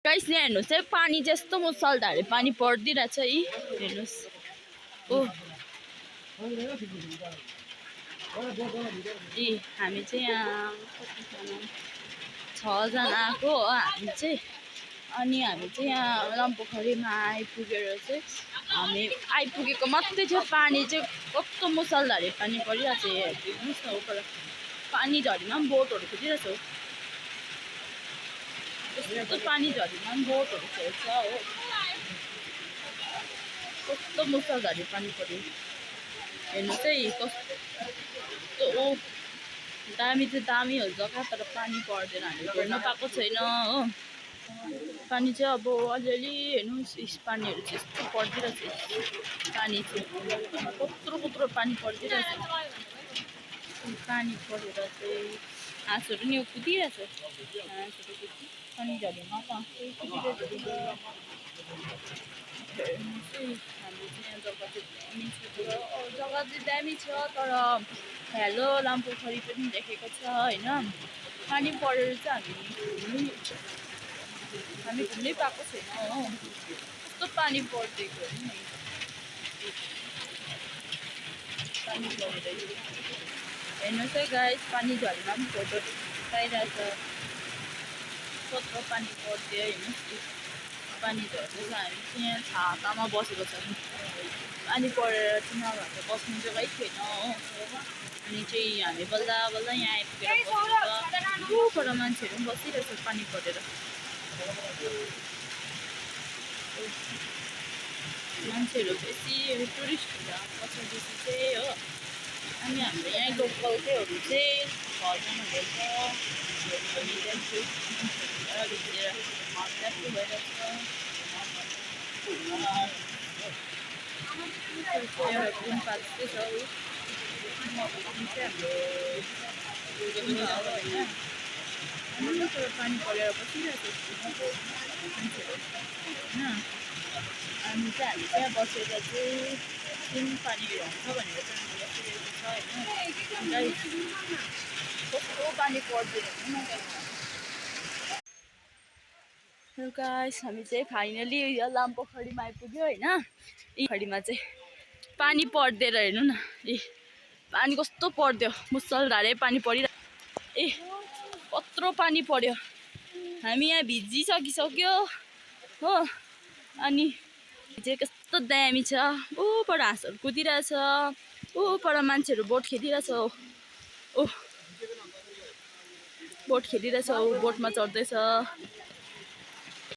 guys यहाँ हेर्नुहोस् है पानी चाहिँ यस्तो मुसलधारे पानी परिदिरहेछ है हेर्नुहोस् ओ ए हामी चाहिँ यहाँ छजना आएको हो हामी चाहिँ अनि हामी चाहिँ यहाँ लम्पोखरीमा आइपुगेर चाहिँ हामी आइपुगेको मात्रै थियो पानी चाहिँ कस्तो मुसलधारे पानी परिरहेछ हेर्नुहोस् न उपर पानी झरीमा पनि बोटहरू कुदिरहेछ हो यस्तो पानी झरीमा पनि बोटहरू खेल्छ हो कस्तो मुसलधारे पानी पर्यो हेर्नुहोस् है कस्तो दामी चाहिँ दामी हो जग्गा तर पानी पर्दैन हामीले घुम्न पाएको छैन हो पानी चाहिँ अब अलिअलि हेर्नुहोस् पानीहरू चाहिँ यस्तो परिदिरहेछ पानी चाहिँ कत्रो पानी परिदिरहेछ पानी परेर चाहिँ हाँसहरू नि कुदिरहेछ हाँसहरू पानी झरीमा कुदिरहेछ हेर्नुहोस् है हाम्रो चाहिँ यहाँ जग्गा चाहिँ दामी छ जग्गा चाहिँ दामी छ तर हेलो लम्पोखरी पनि देखेको छ होइन पानी परेर चाहिँ हामी घुम्नै पाएको छैन हो कस्तो पानी परिदिएको नि पानी परेर हेर्नुहोस् है गाइस पानी झरीमा पनि फोटो खिचाइरहेछ कत्रो पानी परिदियो हेर्नुहोस् पानी झर्दैछ हामी चाहिँ यहाँ छातामा बसेको छ पानी परेर चाहिँ नभए त बस्ने जग्गै थिएन हो अनि चाहिँ हामी बल्ल बल्ल यहाँ आइपुगेर बसेको पर मान्छेहरू पनि बसिरहेछ पानी परेर मान्छेहरू बेसी टुरिस्ट पछाडि बेसी चाहिँ हो अनि हाम्रो यहाँ लोकलकैहरू चाहिँ 6 जना रहेछ हामी चाहिँ भित्र ट्याक्टो भइरहेछ एउटा गुम्पा जस्तै छ हाम्रो पानी परेर बसिरहेको मान्छेहरू होइन अनि चाहिँ हामी त्यहाँ बसेर चाहिँ जुन पानीहरू आउँछ भनेर चाहिँ हामी बसिरहेको छ होइन कस्तो पानी पर्दैन गाइस हामी चाहिँ फाइनली यो लम्पोखरीमा आइपुग्यो होइन यी खरीमा चाहिँ पानी पर्दैन हेर्नु न ए पानी कस्तो पर्यो मुसलधारे पानी परिरहेको ए कत्रो पानी पर्यो हामी यहाँ भिजिसकिसक्यो हो अनि चाहिँ कस्तो दामी छ ऊपर हाँसहरू कुदिरहेछ ऊपर मान्छेहरू बोट खेलिरहेछ बोट खेलिरहेछ बोटमा चढ्दैछ